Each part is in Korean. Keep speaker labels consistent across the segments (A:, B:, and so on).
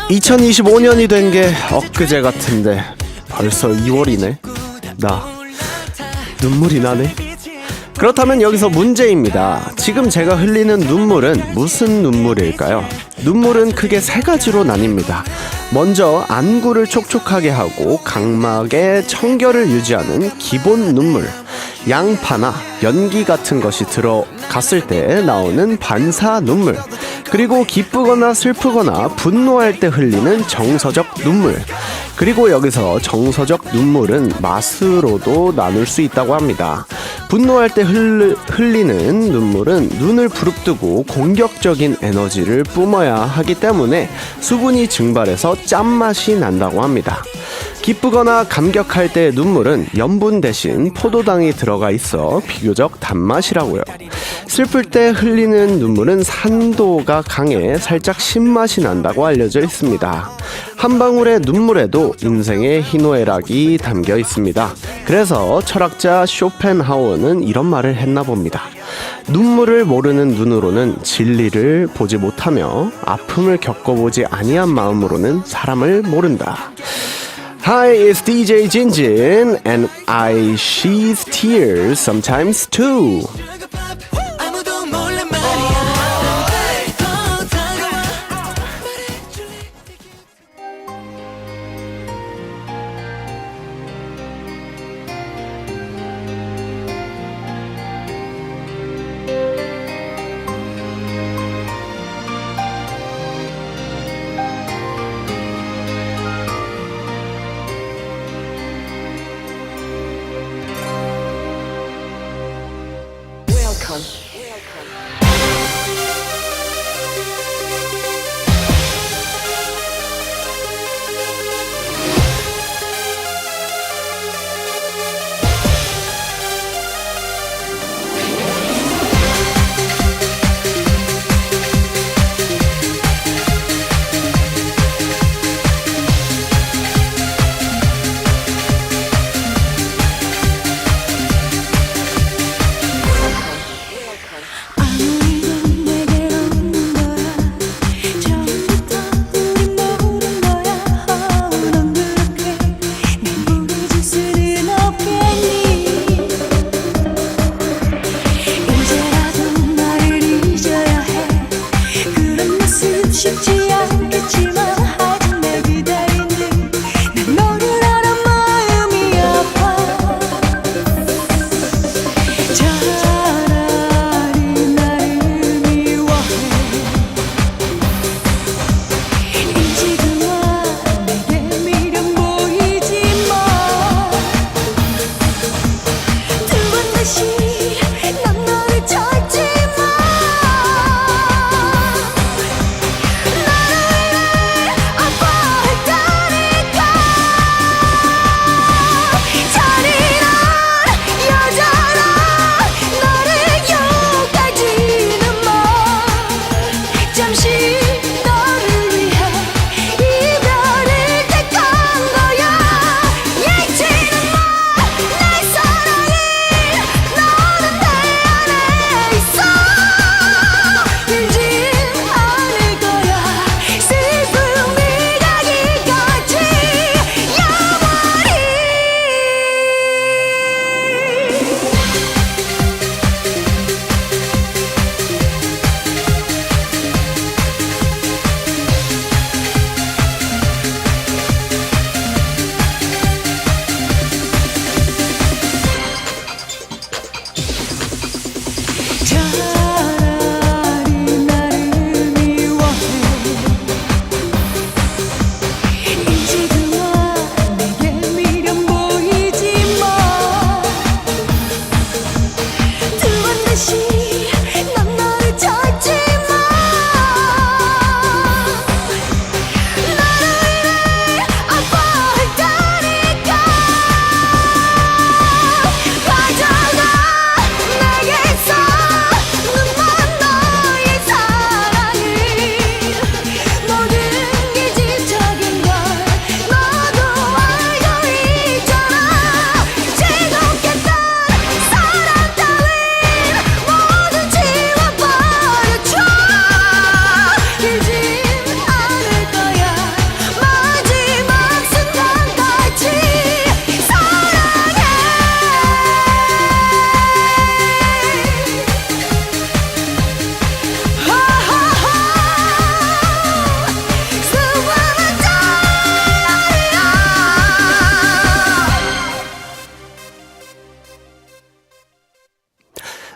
A: 2025년이 된 게 엊그제 같은데 벌써 2월이네. 나 눈물이 나네. 그렇다면 여기서 문제입니다. 지금 제가 흘리는 눈물은 무슨 눈물일까요? 눈물은 크게 세 가지로 나뉩니다. 먼저 안구를 촉촉하게 하고 각막의 청결을 유지하는 기본 눈물, 양파나 연기 같은 것이 들어갔을 때 나오는 반사 눈물, 그리고 기쁘거나 슬프거나 분노할 때 흘리는 정서적 눈물, 그리고 여기서 정서적 눈물은 맛으로도 나눌 수 있다고 합니다. 분노할 때 흘리는 눈물은 눈을 부릅뜨고 공격적인 에너지를 뿜어야 하기 때문에 수분이 증발해서 짠맛이 난다고 합니다. 기쁘거나 감격할 때 눈물은 염분 대신 포도당이 들어가 있어 비교적 단맛이라고요. 슬플 때 흘리는 눈물은 산도가 강해 살짝 신맛이 난다고 알려져 있습니다. 한 방울의 눈물에도 인생의 희노애락이 담겨 있습니다. 그래서 철학자 쇼펜하우어는 이런 말을 했나 봅니다. 눈물을 모르는 눈으로는 진리를 보지 못하며 아픔을 겪어보지 아니한 마음으로는 사람을 모른다. Hi, it's DJ Jinjin, and I shed tears sometimes too.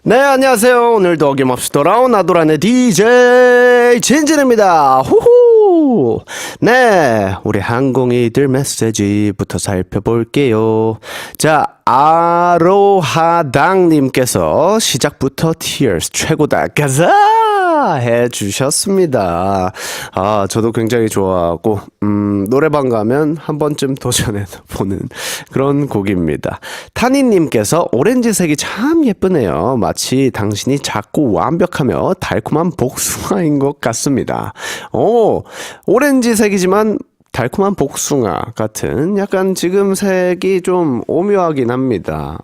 A: 네, 안녕하세요. 오늘도 어김없이 돌아온 아도란의 DJ 진진입니다. 후후. 네, 우리 항공이들 메시지부터 살펴볼게요. 자, 아로하당님께서 시작부터 Tears 최고다 가자 해주셨습니다. 아, 저도 굉장히 좋아하고 노래방 가면 한 번쯤 도전해보는 그런 곡입니다. 타니님께서 오렌지색이 참 예쁘네요. 마치 당신이 작고 완벽하며 달콤한 복숭아인 것 같습니다. 오, 오렌지색이지만 달콤한 복숭아 같은 약간 지금 색이 좀 오묘하긴 합니다.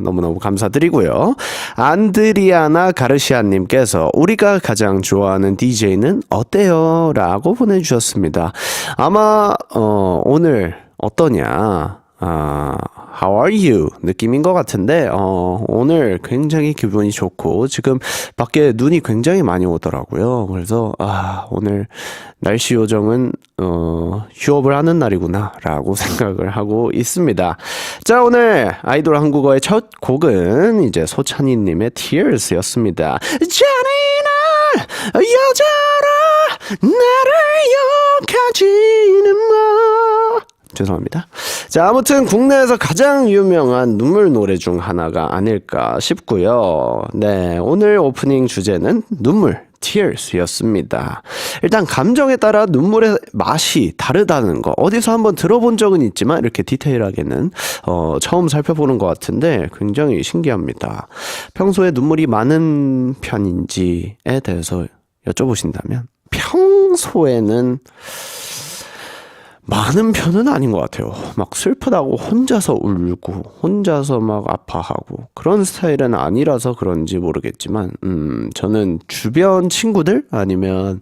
A: 너무너무 감사드리고요. 안드리아나 가르시아님께서 우리가 가장 좋아하는 DJ는 어때요? 라고 보내주셨습니다. 아마 오늘 어떠냐? How are you? 느낌인 것 같은데 오늘 굉장히 기분이 좋고 지금 밖에 눈이 굉장히 많이 오더라고요. 그래서 오늘 날씨 요정은 휴업을 하는 날이구나 라고 생각을 하고 있습니다. 자, 오늘 아이돌 한국어의 첫 곡은 이제 소찬이님의 Tears 였습니다. 잔인한 여자라 나를 욕하지는 마. 죄송합니다. 자, 아무튼 국내에서 가장 유명한 눈물 노래 중 하나가 아닐까 싶고요. 네, 오늘 오프닝 주제는 눈물, Tears였습니다. 일단 감정에 따라 눈물의 맛이 다르다는 거 어디서 한번 들어본 적은 있지만 이렇게 디테일하게는 처음 살펴보는 것 같은데 굉장히 신기합니다. 평소에 눈물이 많은 편인지에 대해서 여쭤보신다면 평소에는 많은 편은 아닌 것 같아요. 막 슬프다고 혼자서 울고 혼자서 막 아파하고 그런 스타일은 아니라서 그런지 모르겠지만 저는 주변 친구들 아니면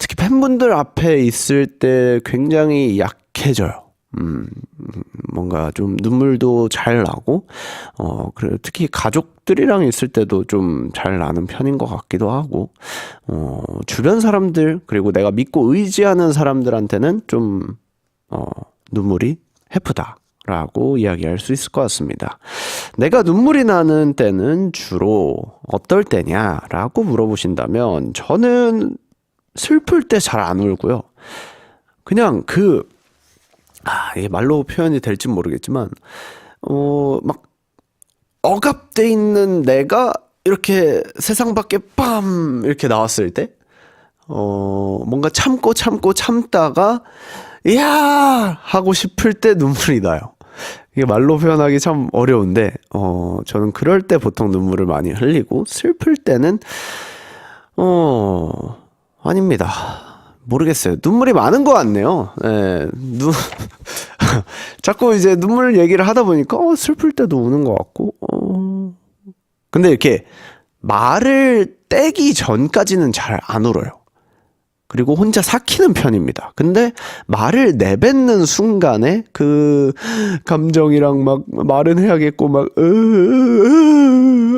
A: 특히 팬분들 앞에 있을 때 굉장히 약해져요. 뭔가 좀 눈물도 잘 나고 그리고 특히 가족들이랑 있을 때도 좀 잘 나는 편인 것 같기도 하고 주변 사람들 그리고 내가 믿고 의지하는 사람들한테는 좀 눈물이 해프다라고 이야기할 수 있을 것 같습니다. 내가 눈물이 나는 때는 주로 어떨 때냐라고 물어보신다면 저는 슬플 때 잘 안 울고요. 그냥 이게 말로 표현이 될지 모르겠지만, 막, 억압돼 있는 내가 이렇게 세상 밖에 빰! 이렇게 나왔을 때, 뭔가 참다가, 이야! 하고 싶을 때 눈물이 나요. 이게 말로 표현하기 참 어려운데, 저는 그럴 때 보통 눈물을 많이 흘리고, 슬플 때는, 아닙니다. 모르겠어요. 눈물이 많은 것 같네요. 네, 자꾸 이제 눈물 얘기를 하다 보니까 슬플 때도 우는 것 같고 근데 이렇게 말을 떼기 전까지는 잘 안 울어요. 그리고 혼자 삭히는 편입니다. 근데 말을 내뱉는 순간에 그 감정이랑 막 말은 해야겠고 막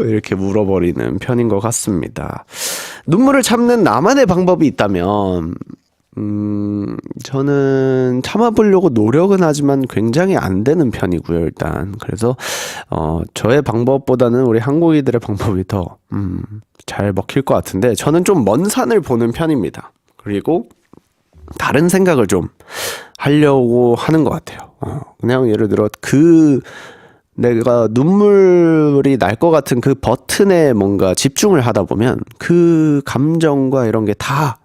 A: 이렇게 물어버리는 편인 것 같습니다. 눈물을 참는 나만의 방법이 있다면 저는 참아보려고 노력은 하지만 굉장히 안 되는 편이고요, 일단. 그래서 저의 방법보다는 우리 한국인들의 방법이 더 잘 먹힐 것 같은데 저는 좀 먼 산을 보는 편입니다. 그리고 다른 생각을 좀 하려고 하는 것 같아요. 그냥 예를 들어 내가 눈물이 날 것 같은 그 버튼에 뭔가 집중을 하다 보면 그 감정과 이런 게 다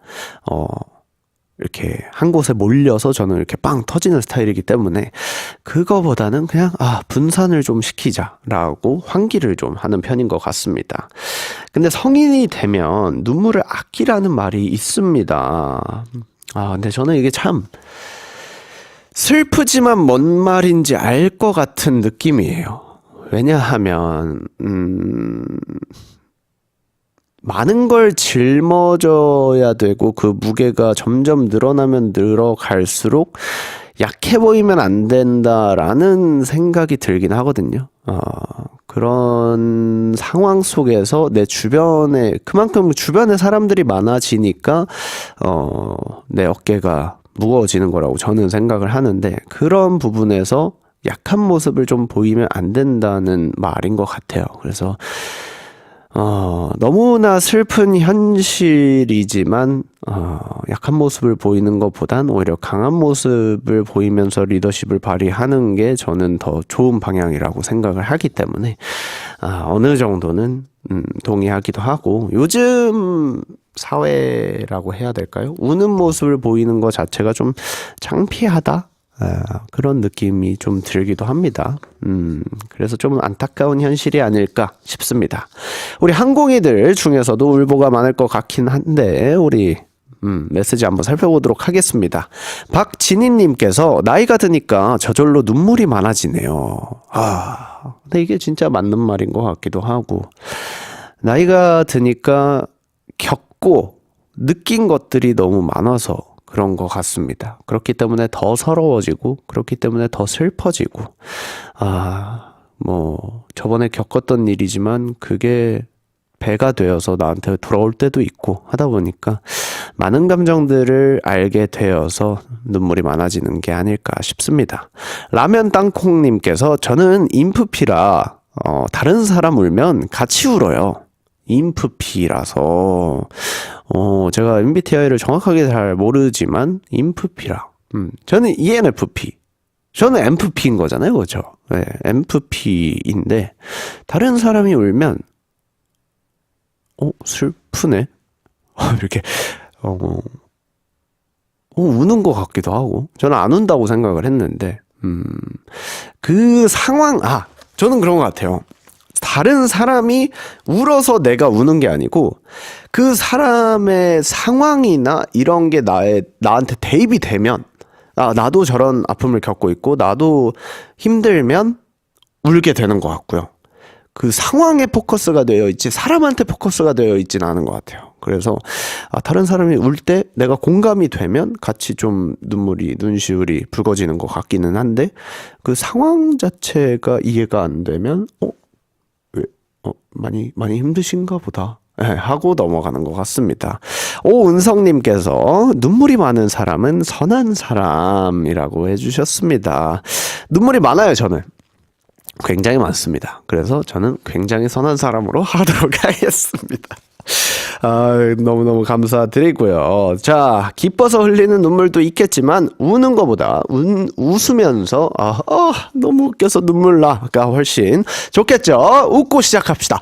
A: 이렇게 한 곳에 몰려서 저는 이렇게 빵 터지는 스타일이기 때문에 그거보다는 그냥 분산을 좀 시키자라고 환기를 좀 하는 편인 것 같습니다. 근데 성인이 되면 눈물을 아끼라는 말이 있습니다. 근데 저는 이게 참 슬프지만 뭔 말인지 알 것 같은 느낌이에요. 왜냐하면 많은 걸 짊어져야 되고 그 무게가 점점 늘어나면 늘어갈수록 약해 보이면 안 된다라는 생각이 들긴 하거든요. 그런 상황 속에서 내 주변에 그만큼 주변에 사람들이 많아지니까 내 어깨가 무거워지는 거라고 저는 생각을 하는데 그런 부분에서 약한 모습을 좀 보이면 안 된다는 말인 것 같아요. 그래서 너무나 슬픈 현실이지만 약한 모습을 보이는 것보단 오히려 강한 모습을 보이면서 리더십을 발휘하는 게 저는 더 좋은 방향이라고 생각을 하기 때문에 어느 정도는 동의하기도 하고, 요즘 사회라고 해야 될까요? 우는 모습을 보이는 것 자체가 좀 창피하다? 그런 느낌이 좀 들기도 합니다. 그래서 좀 안타까운 현실이 아닐까 싶습니다. 우리 항공이들 중에서도 울보가 많을 것 같긴 한데, 우리 메시지 한번 살펴보도록 하겠습니다. 박진희님께서 나이가 드니까 저절로 눈물이 많아지네요. 근데 이게 진짜 맞는 말인 것 같기도 하고, 나이가 드니까 겪고 느낀 것들이 너무 많아서 그런 것 같습니다. 그렇기 때문에 더 서러워지고, 그렇기 때문에 더 슬퍼지고, 저번에 겪었던 일이지만 그게 배가 되어서 나한테 돌아올 때도 있고 하다 보니까 많은 감정들을 알게 되어서 눈물이 많아지는 게 아닐까 싶습니다. 라면 땅콩님께서 저는 인프피라 다른 사람 울면 같이 울어요. 인프피라서 제가 MBTI를 정확하게 잘 모르지만 인프피라. 저는 ENFP. 저는 MFP인 거잖아요, 그렇죠? 네, MFP인데 다른 사람이 울면 슬프네. 이렇게 우는 것 같기도 하고, 저는 안 운다고 생각을 했는데 그 상황, 저는 그런 것 같아요. 다른 사람이 울어서 내가 우는 게 아니고 그 사람의 상황이나 이런 게 나한테 대입이 되면, 나도 저런 아픔을 겪고 있고 나도 힘들면 울게 되는 것 같고요. 그 상황에 포커스가 되어 있지 사람한테 포커스가 되어 있지는 않은 것 같아요. 그래서 다른 사람이 울 때 내가 공감이 되면 같이 좀 눈시울이 붉어지는 것 같기는 한데, 그 상황 자체가 이해가 안 되면 많이 힘드신가 보다 하고 넘어가는 것 같습니다. 오은성님께서 눈물이 많은 사람은 선한 사람이라고 해주셨습니다. 눈물이 많아요. 저는 굉장히 많습니다. 그래서 저는 굉장히 선한 사람으로 하도록 하겠습니다. 너무너무 감사드리고요. 자, 기뻐서 흘리는 눈물도 있겠지만 우는 것보다 웃으면서 너무 웃겨서 눈물 나가 훨씬 좋겠죠. 웃고 시작합시다.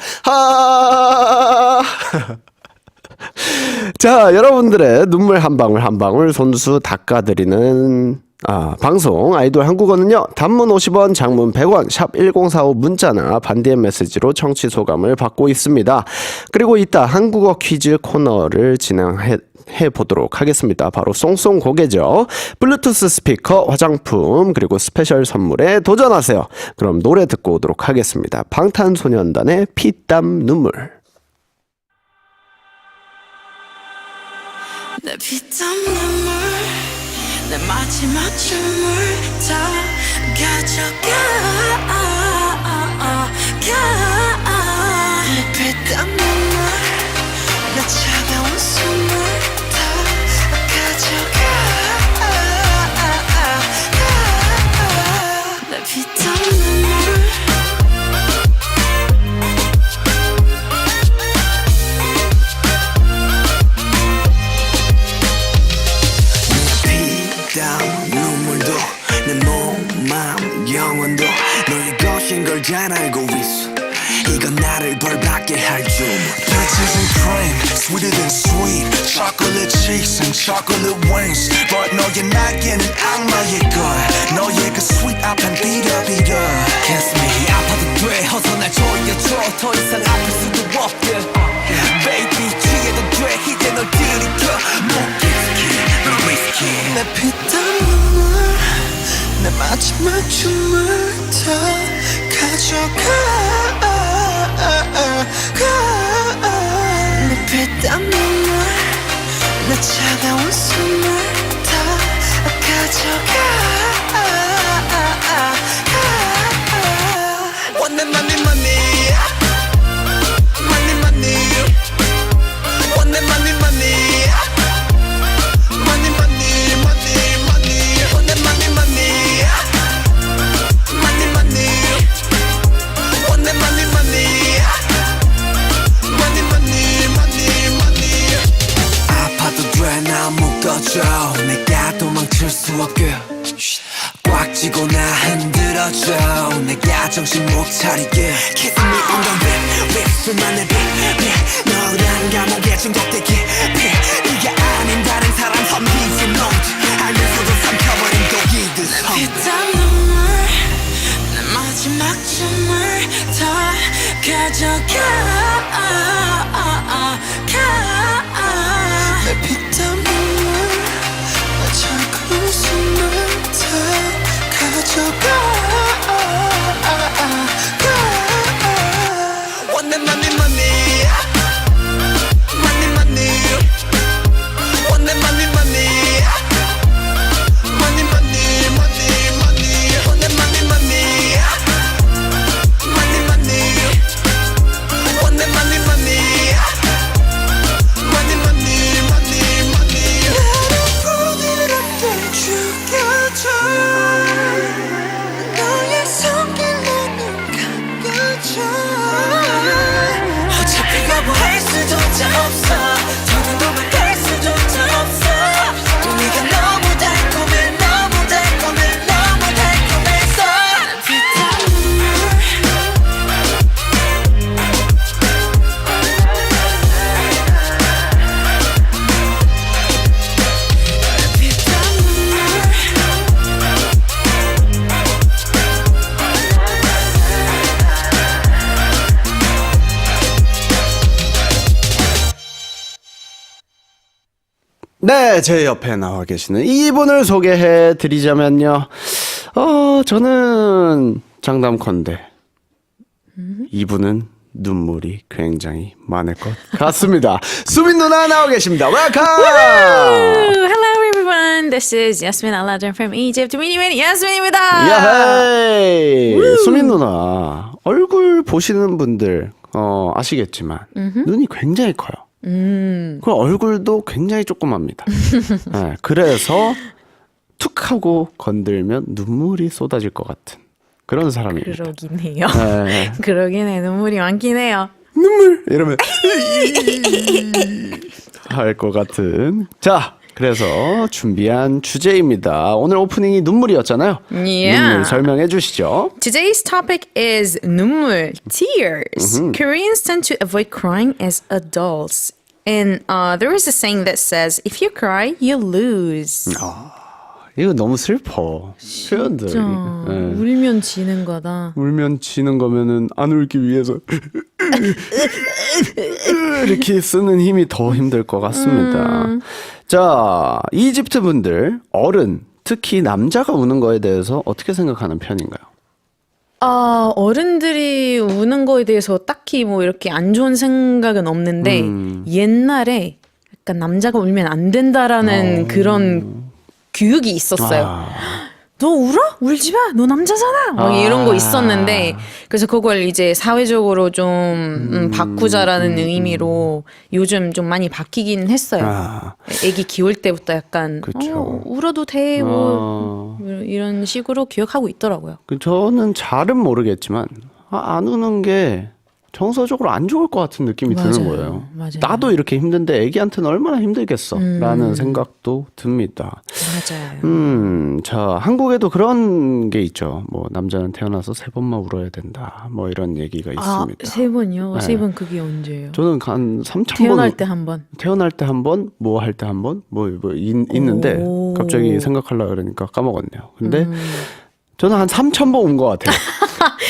A: 자, 여러분들의 눈물 한 방울 한 방울 손수 닦아드리는 방송 아이돌 한국어는요, 단문 50원, 장문 100원, 샵 1045 문자나 반디의 메시지로 청취 소감을 받고 있습니다. 그리고 이따 한국어 퀴즈 코너를 진행해 보도록 하겠습니다. 바로 송송 고개죠. 블루투스 스피커, 화장품, 그리고 스페셜 선물에 도전하세요. 그럼 노래 듣고 오도록 하겠습니다. 방탄소년단의 피땀 눈물.
B: 내 피땀 눈물, 내 마지막 춤을 다 가져가. 내 피땀 눈물, 내 차가운 숨을 다 가져가. 내 피땀 눈물. 눈물도 내 몸, 마음, 영혼도 너의 것인 걸 잘 알고 있어. 이건 나를 벌받게 할 주문. Peaches and cream, sweeter than sweet. Chocolate cheeks and chocolate wings. But 너의 날개는 악마의 걸. 너의 그 sweet 앞엔 비려비려. Kiss me, 아파도 돼. 어서 날 조여줘. 더 이상 아플 수도 없게. Baby, 취해도 돼. 이제 널 들이켜. 내 피땀 눈물, 내 마지막 춤을 다 가져가. 내 피땀 눈물, 내 차가운 숨을 다 가져가. 원내 money money, money money, 원내 money money. Money, money, money, money. Want that money, money. 꺼져 내가 도망칠 수 없게 꽉 쥐고 나 흔들어줘 내가 정신 못 차리게 Kiss me on the lip 수만의 빛 너란 감옥에 중독되기 네가 아닌 다른 사람 섬기지 넌 알면서도 삼켜버린 독이듯
C: 피땀 눈물 내 마지막 춤을 다 가져가 내 피땀 눈물 내 작은 웃음을 다 가져가
B: Want that money money Money money Want that money money Money money money money Want that money money Money money Want that money money Money money money money
C: 나를 부드럽게 죽여줘 너의 손길로는 감겨줘 어차피 거부할 수조차 없어 더는 도망갈 수조차 없어 또 네가 너무 달콤해 너무 달콤해 너무 달콤해서 피땀 눈물 피땀 눈물
A: 네, 제 옆에 나와 계시는 이분을 소개해 드리자면요. 저는 장담컨대 이분은 눈물이 굉장히 많을 것 같습니다. 수민 누나 나와 계십니다. 웰컴!
D: Hello everyone, this is Yasmin Aladdin from Egypt. 미니미니 야스민입니다.
A: 야헤이! 수민 누나 얼굴 보시는 분들 아시겠지만 눈이 굉장히 커요. 그 얼굴도 굉장히 조그맣니다. 네, 그래서 툭 하고 건들면 눈물이 쏟아질 것 같은 그런 사람입니다.
D: 그러긴 해요.
A: 네.
D: 그러긴 해. 눈물이 많긴 해요.
A: 눈물 이러면 할 것 같은. 자, 그래서 준비한 주제입니다. 오늘 오프닝이 눈물이었잖아요.
D: Yeah.
A: 눈물 설명해 주시죠.
D: Today's topic is 눈물, tears. Koreans tend to avoid crying as adults. And there is a saying that says, if you cry, you lose.
A: 이거 너무 슬퍼. 표현들이. 네.
D: 울면 지는 거다.
A: 울면 지는 거면은 안 울기 위해서 이렇게 쓰는 힘이 더 힘들 것 같습니다. 자, 이집트 분들 어른, 특히 남자가 우는 거에 대해서 어떻게 생각하는 편인가요?
D: 어른들이 우는 거에 대해서 딱히 뭐 이렇게 안 좋은 생각은 없는데 옛날에 약간 남자가 울면 안 된다라는 그런 교육이 있었어요. 너 울어? 울지 마. 너 남자잖아. 막 이런 거 있었는데 그래서 그걸 이제 사회적으로 좀 바꾸자라는 의미로 요즘 좀 많이 바뀌긴 했어요. 애기 키울 때부터 약간 울어도 돼. 뭐 이런 식으로 교육하고 있더라고요.
A: 저는 잘은 모르겠지만 안 우는 게 정서적으로 안 좋을 것 같은 느낌이 드는 거예요.
D: 맞아요.
A: 나도 이렇게 힘든데 애기한테는 얼마나 힘들겠어 라는 생각도 듭니다.
D: 맞아요.
A: 자, 한국에도 그런 게 있죠. 뭐 남자는 태어나서 3번만 울어야 된다. 뭐 이런 얘기가 있습니다.
D: 3번이요?
A: 네.
D: 3번 그게 언제예요?
A: 저는 한 3,000번
D: 태어날 때 한 번.
A: 태어날 때 한 번, 뭐 할 때 한 번, 있는데
D: 오.
A: 갑자기 생각하려고 그러니까 까먹었네요. 근데 저는 한 3,000번 운 것 같아요.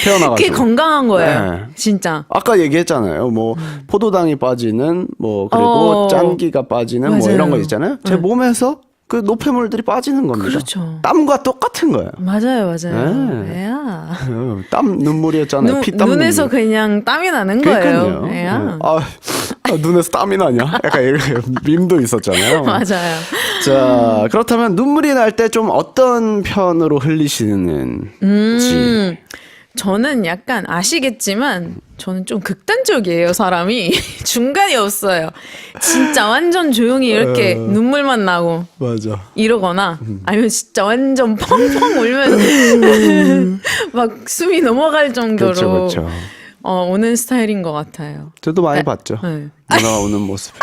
A: 태어나가지고.
D: 그게 건강한 거예요.
A: 네.
D: 진짜.
A: 아까 얘기했잖아요. 뭐 포도당이 빠지는 뭐 그리고 짠기가 빠지는 뭐
D: 맞아요.
A: 이런 거 있잖아요. 제 몸에서 그 노폐물들이 빠지는 겁니다.
D: 그렇죠.
A: 땀과 똑같은 거예요.
D: 맞아요.
A: 네.
D: 애야.
A: 땀 눈물이었잖아요. 피땀
D: 눈에서
A: 눈물.
D: 그냥 땀이 나는
A: 그러니까요.
D: 거예요. 애야.
A: 눈에서 땀이 나냐? 약간 이렇게 밈도 있었잖아요.
D: 맞아요.
A: 자, 그렇다면 눈물이 날 때 좀 어떤 편으로 흘리시는지.
D: 저는 약간 아시겠지만 저는 좀 극단적이에요, 사람이. 중간이 없어요. 진짜 완전 조용히 이렇게 눈물만 나고
A: 맞아.
D: 이러거나 아니면 진짜 완전 펑펑 울면서 막 숨이 넘어갈 정도로
A: 그렇죠.
D: 오는 스타일인 것 같아요.
A: 저도 많이 봤죠.
D: 네.
A: 누나가 우는 모습.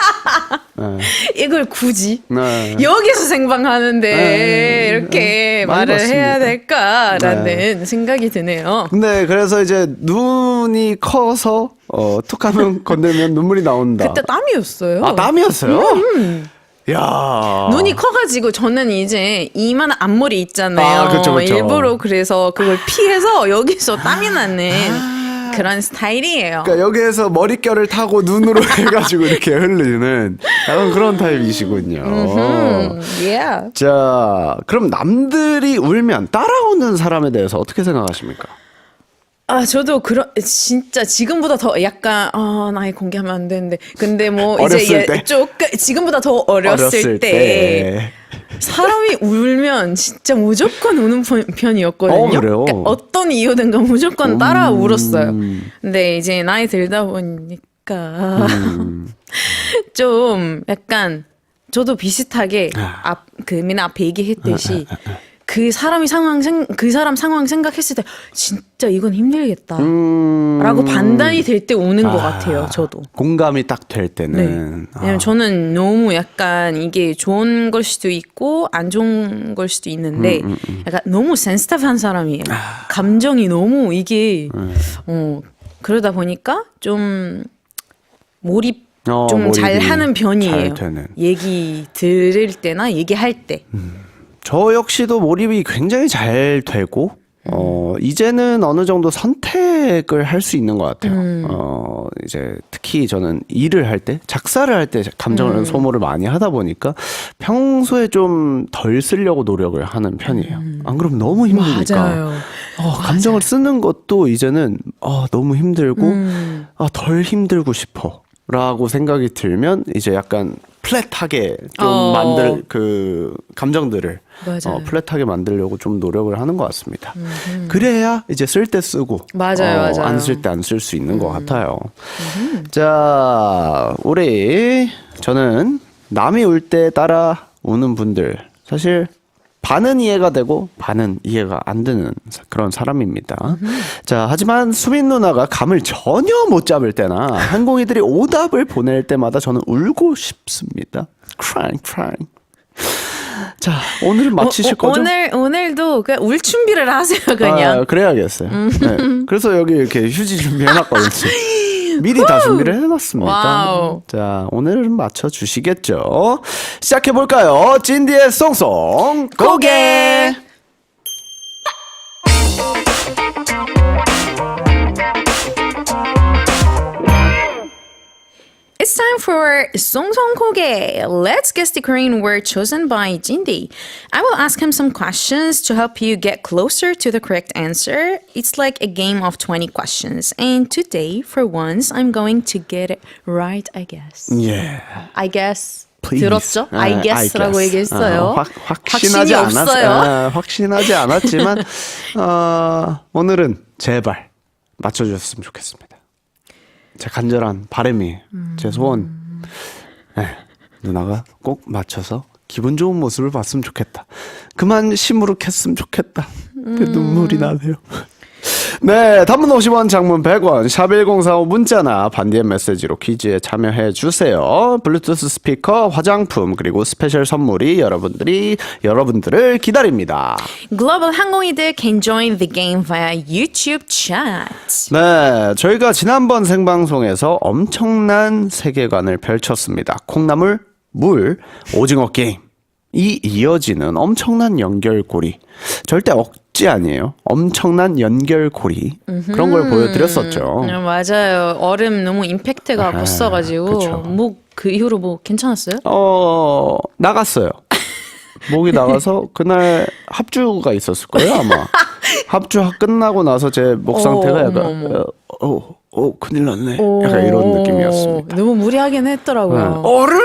A: 네.
D: 이걸 굳이
A: 네.
D: 여기서 생방하는데 이렇게
A: 많이
D: 말을
A: 봤습니다.
D: 해야 될까라는 생각이 드네요.
A: 근데 그래서 이제 눈이 커서 툭하면 건들면 눈물이 나온다.
D: 그때 땀이었어요.
A: 아, 땀이었어요? 야.
D: 눈이 커가지고 저는 이제 이만한 앞머리 있잖아요.
A: 아, 그쵸.
D: 일부러 그래서 그걸 피해서 여기서 땀이 나는 그런 스타일이에요.
A: 그러니까 여기에서 머릿결을 타고 눈으로 해가지고 이렇게 흘리는 약간 그런 타입이시군요.
D: Yeah.
A: 자, 그럼 남들이 울면 따라오는 사람에 대해서 어떻게 생각하십니까?
D: 아, 저도 진짜 지금보다 더 약간, 나이 공개하면 안 되는데. 근데 뭐,
A: 어렸을 때?
D: 조금, 지금보다 더 어렸을 때. 사람이 울면 진짜 무조건 우는 편이었거든요.
A: 그래요?
D: 그러니까 어떤 이유든가 무조건 따라 울었어요. 근데 이제 나이 들다 보니까. 좀 약간, 저도 비슷하게, 미나 앞에 얘기했듯이. 그 사람 상황 생각했을 때 진짜 이건 힘들겠다 라고 판단이 될 때 우는 것 같아요. 저도.
A: 공감이 딱 될
D: 네.
A: 때는.
D: 왜냐면 저는 너무 약간 이게 좋은 걸 수도 있고 안 좋은 걸 수도 있는데 약간 너무 센시티브한 사람이에요. 감정이 너무 이게 그러다 보니까 좀 몰입 좀
A: 몰입이
D: 잘하는 편이에요.
A: 잘 되는.
D: 얘기 들을 때나 얘기할 때.
A: 저 역시도 몰입이 굉장히 잘 되고 이제는 어느 정도 선택을 할 수 있는 것 같아요. 이제 특히 저는 일을 할 때, 작사를 할 때 감정을 소모를 많이 하다 보니까 평소에 좀 덜 쓰려고 노력을 하는 편이에요. 안 그러면 너무 힘드니까.
D: 맞아요.
A: 감정을 쓰는 것도 이제는 너무 힘들고 덜 힘들고 싶어라고 생각이 들면 이제 약간 플랫하게 좀 만들 그 감정들을 플랫하게 만들려고 좀 노력을 하는 것 같습니다. 그래야 이제 쓸 때 쓰고
D: 맞아요.
A: 안 쓸 때 안 쓸 수 있는 것 같아요. 자, 저는 남이 울 때 따라 우는 분들 사실 반은 이해가 되고 반은 이해가 안 되는 그런 사람입니다. 자, 하지만 수민 누나가 감을 전혀 못 잡을 때나 항공이들이 오답을 보낼 때마다 저는 울고 싶습니다. crying. 자, 오늘은 마치실 거죠?
D: 오늘도 그냥 울 준비를 하세요, 그냥.
A: 그래야겠어요. 네. 그래서 여기 이렇게 휴지 준비해놨거든요. 미리 다 준비를 해놨습니다.
D: 와우.
A: 자, 오늘은 맞춰주시겠죠? 시작해볼까요? 찐디의 송송 고개!
D: It's time for 송송 고개. Let's guess the Korean word chosen by Jindy. I will ask him some questions to help you get closer to the correct answer. It's like a game of 20 questions. And today, for once, I'm going to get it right, I guess.
A: 예.
D: I guess.
A: Please.
D: 들었죠? I guess라고
A: guess.
D: 얘기했어요.
A: 확신하지
D: 없어요.
A: 확신하지 않았지만 오늘은 제발 맞춰주셨으면 좋겠습니다. 제 간절한 바람이 제 소원. 네, 누나가 꼭 맞춰서 기분 좋은 모습을 봤으면 좋겠다. 그만 시무룩했으면 좋겠다. 그 눈물이 나네요. 네, 단문 50원, 장문 100원, 샵1045 문자나 반디의 메시지로 퀴즈에 참여해 주세요. 블루투스 스피커, 화장품, 그리고 스페셜 선물이 여러분들을 기다립니다.
D: Global 항공이들 can join the game via YouTube chat.
A: 네, 저희가 지난번 생방송에서 엄청난 세계관을 펼쳤습니다. 콩나물, 물, 오징어 게임. 이 이어지는 엄청난 연결고리. 절대 억지 아니에요. 엄청난 연결고리. 그런 걸 보여드렸었죠.
D: 맞아요. 얼음 너무 임팩트가 컸어가지고
A: 그쵸.
D: 뭐 그 이후로 뭐 괜찮았어요?
A: 나갔어요. 목이 나가서 그날 합주가 있었을 거예요, 아마. 합주 끝나고 나서 제 목 상태가 약간 큰일 났네. 약간 이런 느낌이었습니다.
D: 너무 무리하긴 했더라고요.
A: 얼음!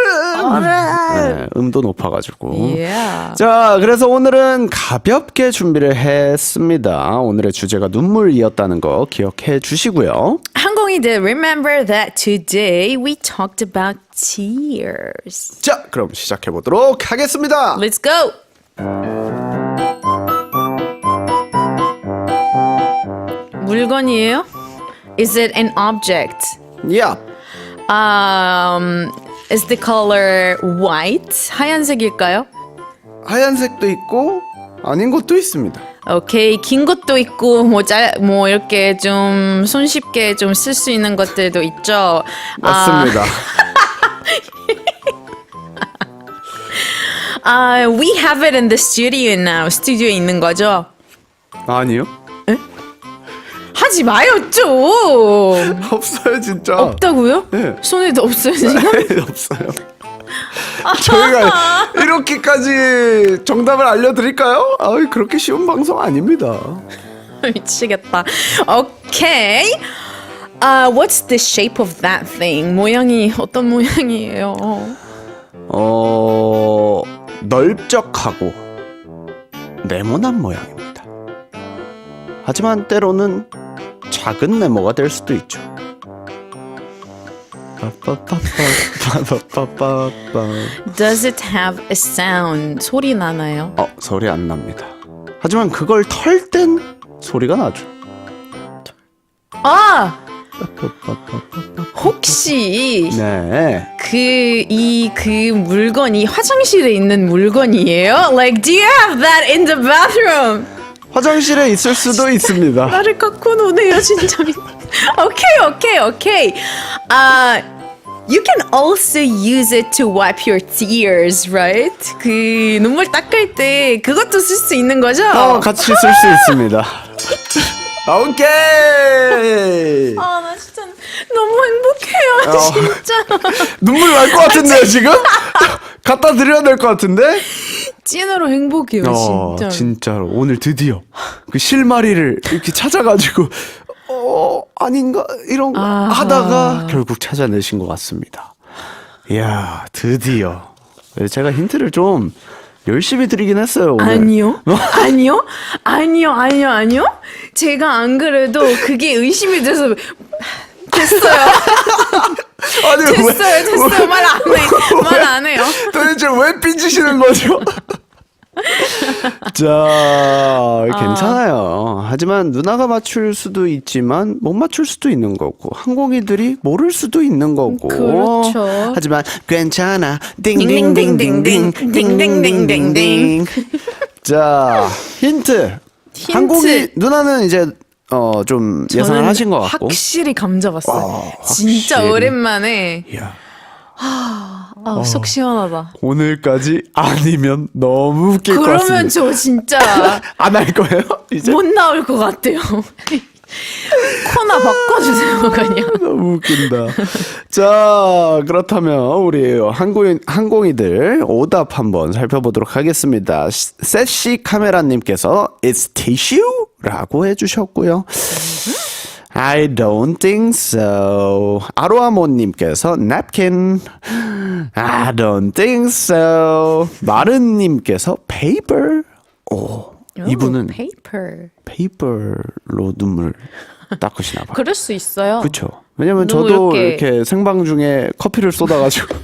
A: 네, 음도 높아가지고.
D: Yeah.
A: 자, 그래서 오늘은 가볍게 준비를 했습니다. 오늘의 주제가 눈물이었다는 거 기억해 주시고요.
D: 항공이들, remember that today we talked about tears.
A: 자, 그럼 시작해 보도록 하겠습니다.
D: Let's go! 물건이에요? Is it an object?
A: Yeah.
D: Is the color white? 하얀색일까요?
A: 하얀색도 있고 아닌 것도 있습니다.
D: 오케이, 긴 것도 있고 뭐 이렇게 좀 손쉽게 좀 쓸 수 있는 것들도 있죠.
A: 맞습니다.
D: We have it in the studio now. 스튜디오에 있는 거죠?
A: 아니요.
D: 하지 마요 좀.
A: 없어요 진짜.
D: 없다고요?
A: 네.
D: 손에도 없어요 지금?
A: 없어요. 저희가 이렇게까지 정답을 알려드릴까요? 그렇게 쉬운 방송 아닙니다.
D: 미치겠다. 오케이. What's the shape of that thing? 모양이 어떤 모양이에요?
A: 넓적하고 네모난 모양입니다. 하지만 때로는 작은 네모가 될 수도 있죠.
D: Does it have a sound? 소리 나나요?
A: 소리 안 납니다. 하지만 그걸 털 땐 소리가 나죠.
D: 혹시
A: 네.
D: 그 물건이 화장실에 있는 물건이에요? Like, do you have that in the bathroom?
A: 화장실에 있을 수도 있습니다.
D: 나를 갖고 노네요, 진짜. 오케이. You can also use it to wipe your tears, right? 그 눈물 닦을 때 그것도 쓸 수 있는 거죠?
A: 같이 쓸 수 있습니다. 오케이.
D: 나 진짜 너무 행복해요, 진짜.
A: 눈물 날 것 같은데요, 지금? 갖다 드려야 될 것 같은데?
D: 찐으로 행복해요, 진짜.
A: 진짜로 오늘 드디어 그 실마리를 이렇게 찾아가지고 아닌가 이런 거 하다가 결국 찾아내신 것 같습니다. 이야, 드디어 제가 힌트를 좀 열심히 드리긴 했어요 오늘.
D: 아니요. 제가 안 그래도 그게 의심이 돼서 됐어요.
A: 아니,
D: 됐어요. 말 안 해요.
A: 도대체 왜 삐지시는 거죠? 자, 괜찮아요. 하지만 누나가 맞출 수도 있지만 못 맞출 수도 있는 거고 항공이들이 모를 수도 있는 거고.
D: 그렇죠.
A: 하지만 괜찮아. 딩딩딩딩딩. 자, 힌트. 항공이 누나는 이제 좀 예상을 하신 것 같고.
D: 확실히 감 잡았어요. 진짜
A: 확실히.
D: 오랜만에.
A: 이야.
D: 속 시원하다.
A: 오늘까지 아니면 너무 웃길 것 같습니다.
D: 그러면 저 진짜
A: 안 할 거예요? 이제
D: 못 나올 것 같아요. 코나 바꿔주세요, 그냥.
A: 너무 웃긴다. 자, 그렇다면 우리 항공이들 오답 한번 살펴보도록 하겠습니다. 세시 카메라님께서 It's tissue?라고 해주셨고요. I don't think so. 아로아모님께서 napkin. I don't think so. 마른님께서 paper. 이분은 페이퍼로 눈물 닦으시나 봐요.
D: 그럴 수 있어요.
A: 그렇죠. 왜냐면 저도
D: 이렇게
A: 이렇게 생방 중에 커피를 쏟아가지고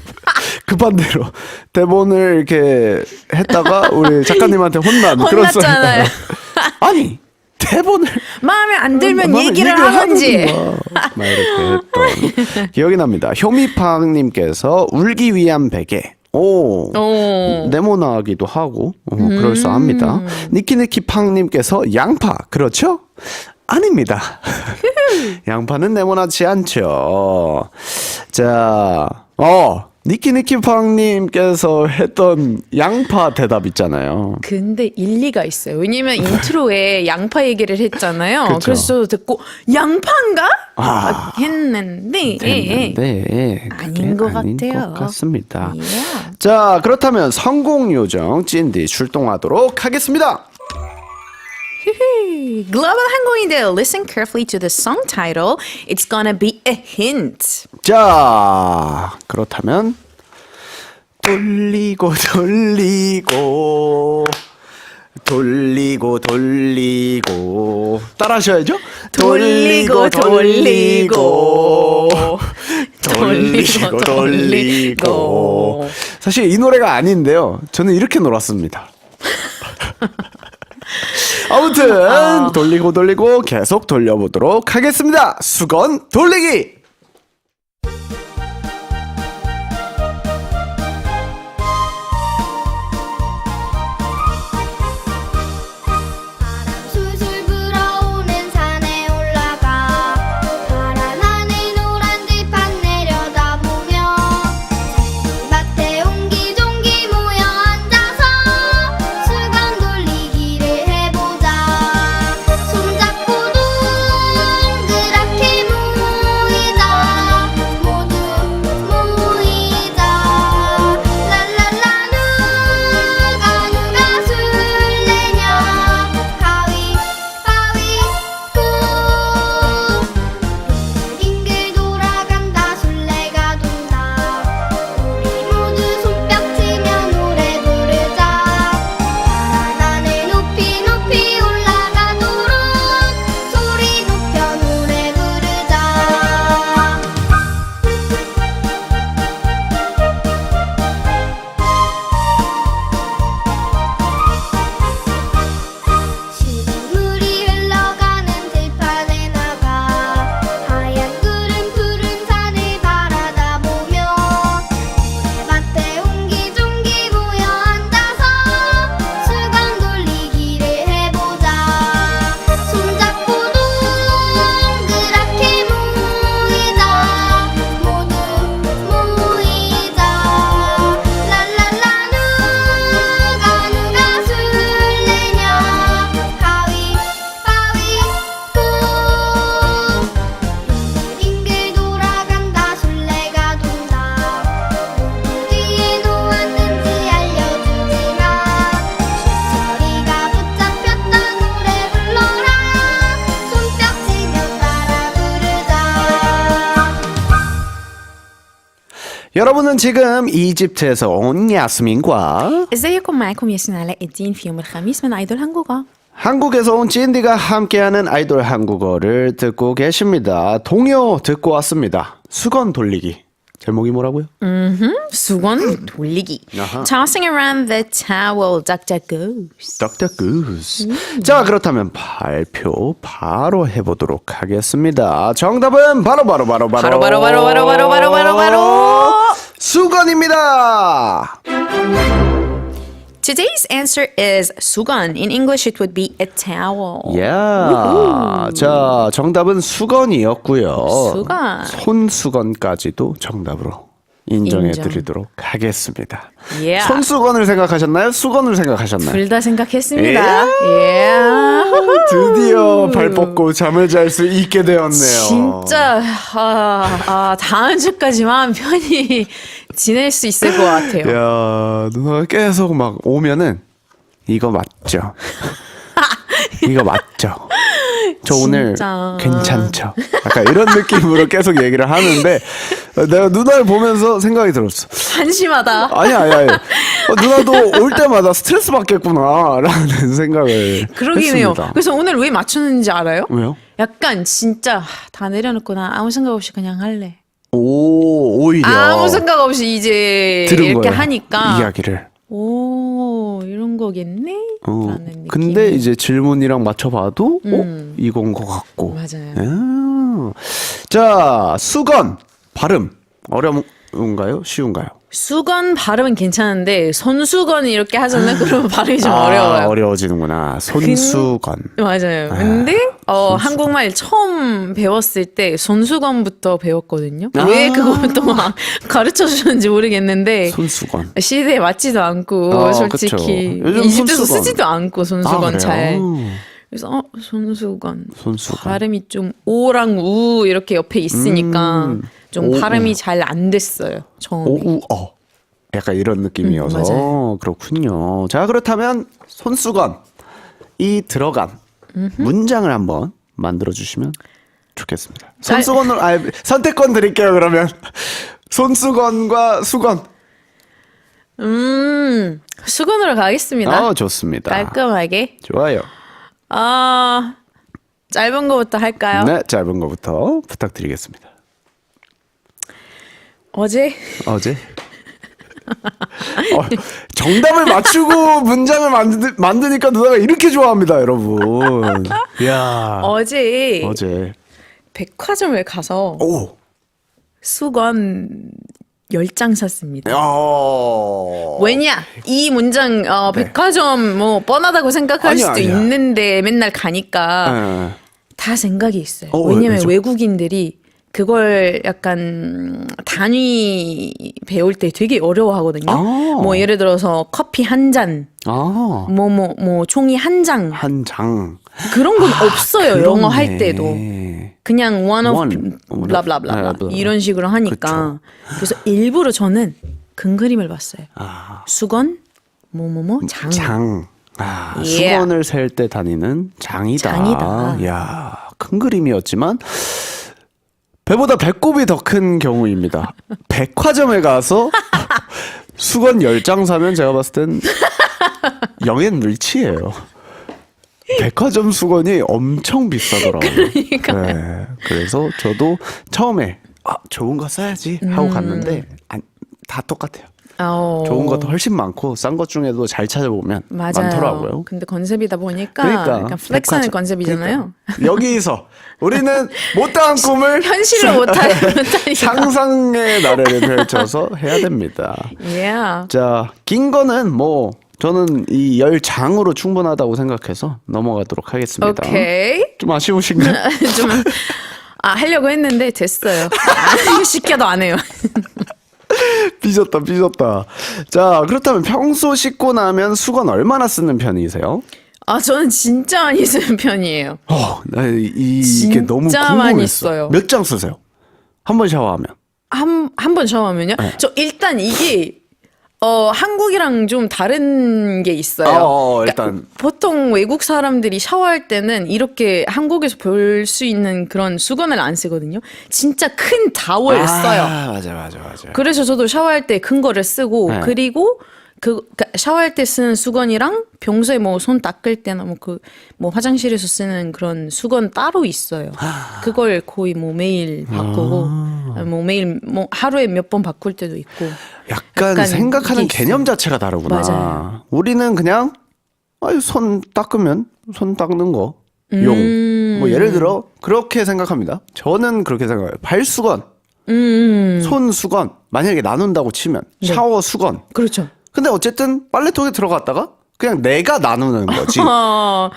A: 급한 대로 대본을 이렇게 했다가 우리 작가님한테
D: 혼났잖아요.
A: 아니 대본을
D: 마음에 안 들면 얘기를 하는지.
A: 막 이렇게 했던 기억이 납니다. 효미팡님께서 울기 위한 베개. 네모나기도 하고 그럴싸합니다. 니키니키팡님께서 양파 그렇죠? 아닙니다. 양파는 네모나지 않죠. 자, 니키니키팡님께서 했던 양파 대답 있잖아요.
D: 근데 일리가 있어요. 왜냐면 인트로에 양파 얘기를 했잖아요.
A: 그쵸.
D: 그래서 저도 듣고 양파인가? 했는데 아닌 것 같아요.
A: 것 같습니다.
D: Yeah.
A: 자, 그렇다면 성공요정 찐디 출동하도록 하겠습니다.
D: 글로벌 항공인들, listen carefully to the song title. It's gonna be a hint.
A: 자, 그렇다면 돌리고 따라하셔야죠. 돌리고 사실 이 노래가 아닌데요. 저는 이렇게 놀았습니다. 아무튼 돌리고 계속 돌려보도록 하겠습니다. 수건 돌리기. 여러분은 지금 이집트에서 온 야스민과
D: ازيكم معاكم ياسين علاء الدين في يوم الخميس من 아이돌 한국어.
A: 한국에서 온 찐디가 함께하는 아이돌 한국어를 듣고 계십니다. 동요 듣고 왔습니다. 수건 돌리기. 제목이 뭐라고요?
D: 수건 돌리기. Tossing around the towel, duck duck goose.
A: 덕덕구스. 자, 그렇다면 발표 바로 해보도록 하겠습니다. 정답은 바로 수건입니다.
D: Today's answer is 수건. In English, it would be a towel.
A: 야, 자, 정답은 수건이었고요.
D: 수건.
A: 손수건까지도 정답으로 인정해드리도록 하겠습니다.
D: Yeah.
A: 손수건을 생각하셨나요? 수건을 생각하셨나요?
D: 둘 다 생각했습니다. Yeah.
A: 드디어 발 뻗고 잠을 잘 수 있게 되었네요.
D: 진짜 다음 주까지만 편히 지낼 수 있을 것 같아요.
A: 야, 누나가 계속 막 오면은 이거 맞죠? 이거 맞죠? 저 오늘
D: 진짜.
A: 괜찮죠? 약간 이런 느낌으로 계속 얘기를 하는데 내가 누나를 보면서 생각이 들었어.
D: 한심하다.
A: 아니. 누나도 올 때마다 스트레스 받겠구나라는 생각을
D: 그러긴 해요.
A: 했습니다.
D: 그래서 오늘 왜 맞추는지 알아요?
A: 왜요?
D: 약간 진짜 다 내려놓구나. 아무 생각 없이 그냥 할래.
A: 오히려
D: 아무 생각 없이 이제
A: 들은
D: 이렇게
A: 거예요.
D: 하니까
A: 이야기를.
D: 오 이런 거겠네. 라는 느낌.
A: 근데 이제 질문이랑 맞춰봐도 이건 것 같고.
D: 맞아요.
A: 자, 수건 발음 어려운가요? 쉬운가요?
D: 수건 발음은 괜찮은데 손수건 이렇게 하잖아요. 그러면 발음이 좀 어려워요.
A: 어려워지는구나. 손수건.
D: 맞아요. 근데 한국말 처음 배웠을 때 손수건부터 배웠거든요. 왜 그거부터 막 가르쳐 주는지 모르겠는데
A: 손수건.
D: 시대에 맞지도 않고 솔직히
A: 그쵸. 요즘
D: 이집트에서
A: 손수건.
D: 쓰지도 않고 손수건
A: 그래요?
D: 잘. 그래서 손수건.
A: 손수건.
D: 발음이 좀 오랑 우 이렇게 옆에 있으니까 좀 발음이 잘 안 됐어요. 처음에.
A: 오우어. 약간 이런 느낌이어서
D: 맞아요.
A: 그렇군요. 자, 그렇다면 손수건 이 들어간 문장을 한번 만들어 주시면 좋겠습니다. 손수건으로 선택권 드릴게요. 그러면 손수건과 수건.
D: 수건으로 가겠습니다.
A: 좋습니다.
D: 깔끔하게.
A: 좋아요.
D: 짧은 거부터 할까요?
A: 네, 짧은 거부터 부탁드리겠습니다.
D: 어제
A: 정답을 맞추고 문장을 만드니까 누나가 이렇게 좋아합니다, 여러분. 이야.
D: 어제 백화점을 가서
A: 오.
D: 수건 10장 샀습니다.
A: 야.
D: 왜냐? 이 문장 백화점 뭐 뻔하다고 생각할
A: 아니야,
D: 수도
A: 아니야.
D: 있는데 맨날 가니까 다 생각이 있어요. 왜냐면
A: 왜죠?
D: 외국인들이 그걸 약간 단위 배울 때 되게 어려워하거든요. 뭐 예를 들어서 커피 한 잔, 뭐 종이 한 장,
A: 한 장.
D: 그런 건 없어요.
A: 그렇네.
D: 영어 할 때도 그냥 one of 블라블라블라
A: 블라.
D: 이런 식으로 하니까 그래서 일부러 저는 큰 그림을 봤어요. 수건 뭐뭐뭐 장.
A: 장.
D: 예.
A: 수건을 셀 때 다니는 장이다.
D: 장이다.
A: 야, 큰 그림이었지만 배보다 배꼽이 더 큰 경우입니다. 백화점에 가서 수건 10장 사면 제가 봤을 땐 영앤 물치예요. 백화점 수건이 엄청 비싸더라고요. 네, 그래서 저도 처음에 좋은 거 써야지 하고 갔는데 다 똑같아요. 좋은 것도 훨씬 많고 싼 것 중에도 잘 찾아보면
D: 맞아요.
A: 많더라고요.
D: 근데 컨셉이다 보니까
A: 그러니까
D: 약간 플렉스하는
A: 백화점.
D: 컨셉이잖아요.
A: 그러니까. 여기서 우리는 못다한 꿈을
D: 현실로 못하니까.
A: 상상의 나래를 펼쳐서 해야 됩니다.
D: Yeah.
A: 자, 긴 거는 뭐 저는 이 10장으로 충분하다고 생각해서 넘어가도록 하겠습니다.
D: 오케이.
A: 좀 아쉬우신가요?
D: 좀 하려고 했는데 됐어요. 시켜도 안 해요.
A: 삐졌다. 자, 그렇다면 평소 씻고 나면 수건 얼마나 쓰는 편이세요?
D: 저는 진짜 많이 쓰는 편이에요.
A: 나 이게 너무
D: 진짜
A: 궁금했어.
D: 많이 써요.
A: 몇 장 쓰세요? 한 번 샤워하면?
D: 한 번 샤워하면요?
A: 네.
D: 저 일단 이게 한국이랑 좀 다른 게 있어요.
A: 일단
D: 보통 외국 사람들이 샤워할 때는 이렇게 한국에서 볼 수 있는 그런 수건을 안 쓰거든요. 진짜 큰 타월 써요.
A: 맞아.
D: 그래서 저도 샤워할 때 큰 거를 쓰고
A: 네.
D: 그리고 샤워할 때 쓰는 수건이랑 평소에 뭐 손 닦을 때나 뭐 화장실에서 쓰는 그런 수건 따로 있어요. 그걸 거의 뭐 매일 바꾸고 뭐 매일 뭐 하루에 몇 번 바꿀 때도 있고.
A: 약간 생각하는
D: 이게
A: 개념
D: 있어요.
A: 자체가 다르구나.
D: 맞아요.
A: 우리는 그냥 손 닦으면 손 닦는 거 용. 뭐 예를 들어 그렇게 생각합니다. 저는 그렇게 생각해요. 발 수건, 손 수건. 만약에 나눈다고 치면 샤워 수건.
D: 그렇죠.
A: 근데 어쨌든 빨래통에 들어갔다가 그냥 내가 나누는 거지.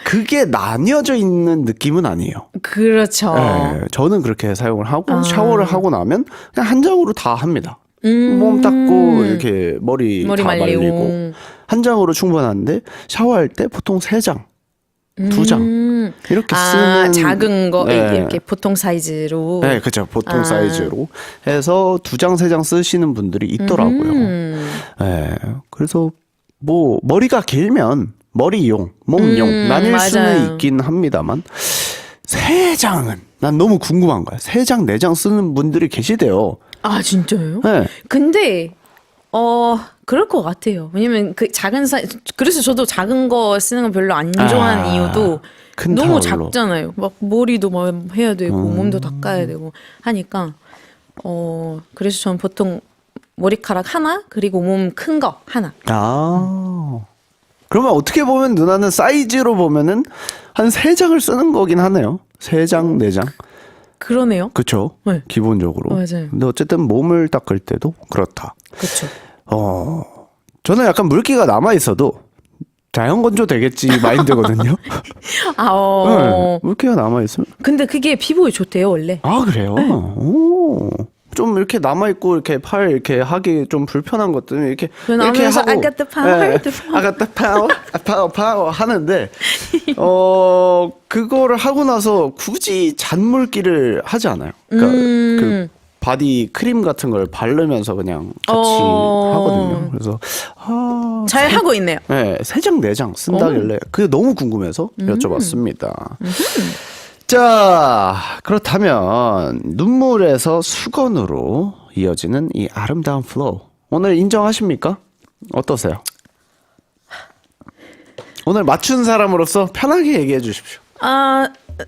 A: 그게 나뉘어져 있는 느낌은 아니에요.
D: 그렇죠.
A: 네, 저는 그렇게 사용을 하고 샤워를 하고 나면 그냥 한 장으로 다 합니다. 몸 닦고 이렇게 머리 다 말리고 한 장으로 충분한데 샤워할 때 보통 3장, 2장 이렇게 쓰는
D: 작은 거
A: 네.
D: 이렇게 보통 사이즈로.
A: 네, 그렇죠. 보통 사이즈로 해서 2장, 3장 쓰시는 분들이 있더라고요. 네, 그래서 뭐 머리가 길면 머리용, 몸용 나뉠
D: 맞아요.
A: 수는 있긴 합니다만 3장은 난 너무 궁금한 거야. 3장, 4장 쓰는 분들이 계시대요.
D: 아 진짜요?
A: 네.
D: 근데 그럴 것 같아요. 왜냐면 그 작은 그래서 저도 작은 거 쓰는 거 별로 안 좋아하는 이유도
A: 큰
D: 너무
A: 타월로.
D: 작잖아요. 막 머리도 막 해야 되고 몸도 닦아야 되고 하니까 그래서 저는 보통 머리카락 하나 그리고 몸 큰 거 하나.
A: 그러면 어떻게 보면 누나는 사이즈로 보면은 한 3장을 쓰는 거긴 하네요. 3장, 4장.
D: 그러네요.
A: 그쵸?
D: 네.
A: 기본적으로.
D: 맞아요.
A: 근데 어쨌든 몸을 닦을 때도 그렇다.
D: 그렇죠.
A: 저는 약간 물기가 남아 있어도 자연 건조 되겠지 마인드거든요. 네, 물기가 남아 있으면.
D: 근데 그게 피부에 좋대요 원래.
A: 아 그래요?
D: 네.
A: 오. 좀 이렇게 남아 있고 이렇게 팔 이렇게 하기 좀 불편한 것들은 이렇게
D: 나오면서
A: 하고
D: I got the power,
A: 네,
D: the power.
A: I got the power, power 하는데 그거를 하고 나서 굳이 잔물기를 하지 않아요. 그러니까 그 바디 크림 같은 걸 바르면서 그냥 같이 하거든요. 그래서
D: 잘 하고 있네요.
A: 네, 3장, 4장 쓴다길래 그게 너무 궁금해서 여쭤봤습니다. 자, 그렇다면 눈물에서 수건으로 이어지는 이 아름다운 플로우. 오늘 인정하십니까? 어떠세요? 오늘 맞춘 사람으로서 편하게 얘기해 주십시오.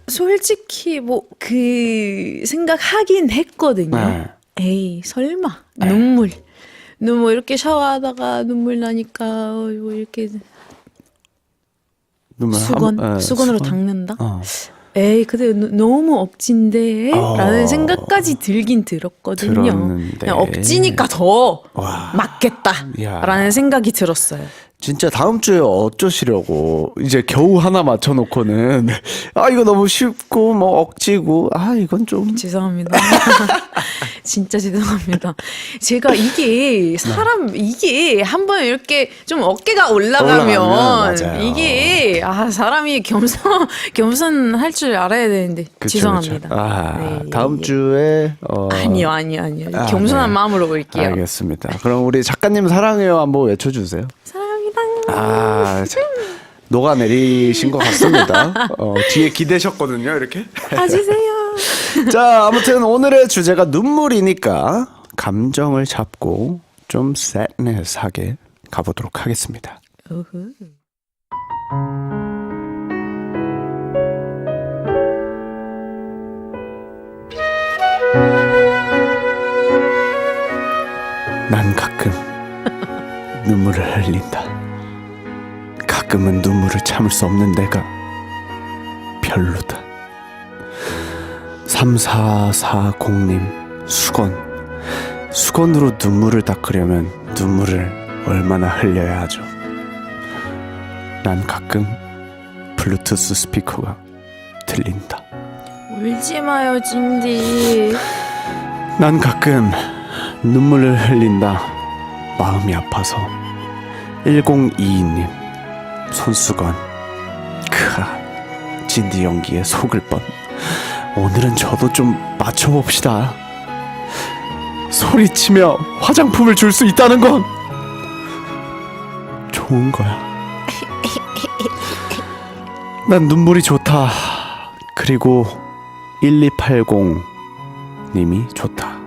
D: 솔직히 뭐 그 생각하긴 했거든요.
A: 네.
D: 에이 설마 눈물 이렇게 샤워하다가 눈물 나니까 뭐 이렇게
A: 눈물
D: 수건으로
A: 수건?
D: 닦는다. 에이 근데 너무 억진데 라는 생각까지 들긴 들었거든요.
A: 들었는데.
D: 그냥 억지니까 더
A: 와.
D: 맞겠다
A: 야.
D: 라는 생각이 들었어요.
A: 진짜 다음 주에 어쩌시려고 이제 겨우 하나 맞춰놓고는 이거 너무 쉽고 뭐 억지고 이건 좀
D: 죄송합니다. 진짜 죄송합니다. 제가 이게 이게 한번 이렇게 좀 어깨가 올라가면
A: 맞아요.
D: 이게 사람이 겸손할 줄 알아야 되는데
A: 그쵸,
D: 죄송합니다.
A: 그쵸.
D: 네,
A: 다음
D: 예.
A: 주에
D: 아니요. 겸손한
A: 네.
D: 마음으로 올게요.
A: 알겠습니다. 그럼 우리 작가님 사랑해요 한번 외쳐주세요.
D: 사랑합니다.
A: 참, 녹아내리신 것 같습니다. 뒤에 기대셨거든요, 이렇게.
D: 봐주세요.
A: 자, 아무튼 오늘의 주제가 눈물이니까 감정을 잡고 좀 sadness하게 가보도록 하겠습니다.
D: 우후.
A: 난 가끔 눈물을 흘린다. 가끔은 눈물을 참을 수 없는 내가 별로다. 3440님 수건으로 눈물을 닦으려면 눈물을 얼마나 흘려야 하죠. 난 가끔 블루투스 스피커가 들린다.
D: 울지 마요, 찐디.
A: 난 가끔 눈물을 흘린다. 마음이 아파서. 1022님 손수건. 진디 연기에 속을 뻔. 오늘은 저도 좀 맞춰봅시다. 소리치며 화장품을 줄 수 있다는 건 좋은 거야. 난 눈물이 좋다. 그리고 1280님이 좋다.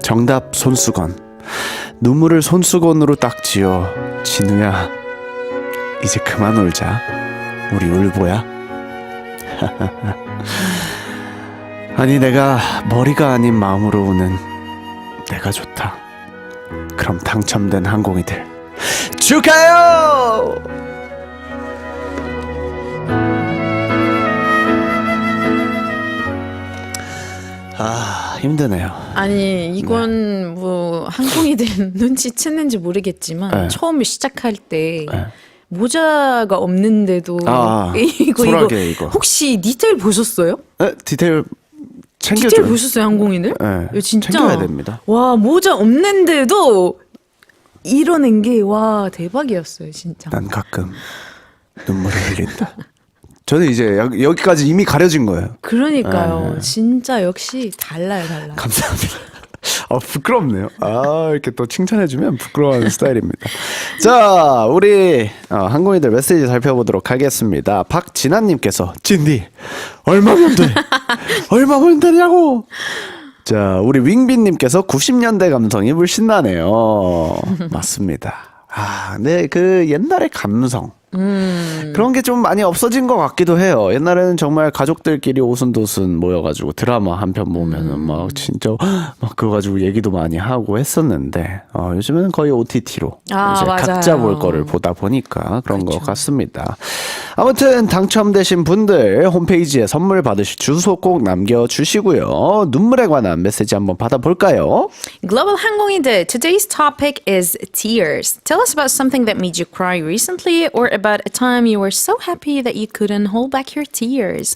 A: 정답 손수건. 눈물을 손수건으로 닦지요. 진우야, 이제 그만 울자. 우리 울보야. 아니, 내가 머리가 아닌 마음으로 우는 내가 좋다. 그럼 당첨된 항공이들 축하해요. 아, 힘드네요.
D: 아니 이건 뭐 항공이들 눈치챘는지 모르겠지만
A: 네.
D: 처음에 시작할 때
A: 네.
D: 모자가 없는데도
A: 소라게 이거.
D: 혹시 디테일 보셨어요?
A: 디테일 챙겨줘요.
D: 디테일 보셨어요 항공이들?
A: 네,
D: 이거 진짜
A: 챙겨야 됩니다.
D: 와 모자 없는데도 이뤄낸 게 와 대박이었어요 진짜.
A: 난 가끔 눈물을 흘린다. 저는 이제 여기까지 이미 가려진 거예요.
D: 그러니까요. 진짜 역시 달라요 달라.
A: 감사합니다. 부끄럽네요. 이렇게 또 칭찬해주면 부끄러워하는 스타일입니다. 자, 우리 항공이들 메시지 살펴보도록 하겠습니다. 박진아님께서 진디 얼마면 돼? 얼마면 되냐고? 자, 우리 윙빈님께서 90년대 감성이 물씬 나네요. 맞습니다. 네, 그 옛날의 감성. 그런 게 좀 많이 없어진 것 같기도 해요. 옛날에는 정말 가족들끼리 오순도순 모여가지고 드라마 한 편 보면은 막 진짜 막 그거 가지고 얘기도 많이 하고 했었는데 요즘에는 거의 OTT로 이제
D: 맞아요.
A: 각자 볼 거를 보다 보니까 그런 것 같습니다. 아무튼 당첨되신 분들 홈페이지에 선물 받으실 주소 꼭 남겨주시고요. 눈물에 관한 메시지 한번 받아볼까요?
D: Global 항공이들, today's topic is tears. Tell us about something that made you cry recently or about a time you were so happy that you couldn't hold back your tears.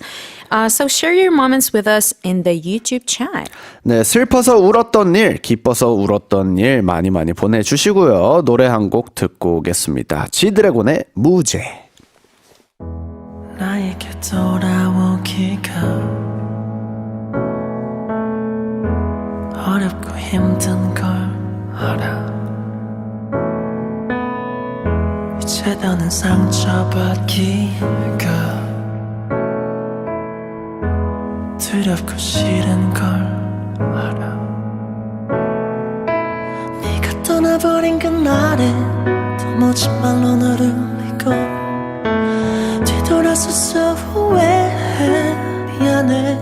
D: So share your moments with us in the YouTube chat.
A: 네, 슬퍼서 울었던 일, 기뻐서 울었던 일 많이 많이 보내주시고요. 노래 한 곡 듣고 오겠습니다. 지드래곤의 무죄.
C: 나에게 돌아오기가 어렵고 힘든 걸 알아. 이제 더는 상처받기가 두렵고 싫은 걸 알아. 네가 떠나버린 그날에 도무지 말로 너를 울리고 뒤돌아서서 후회해. 미안해.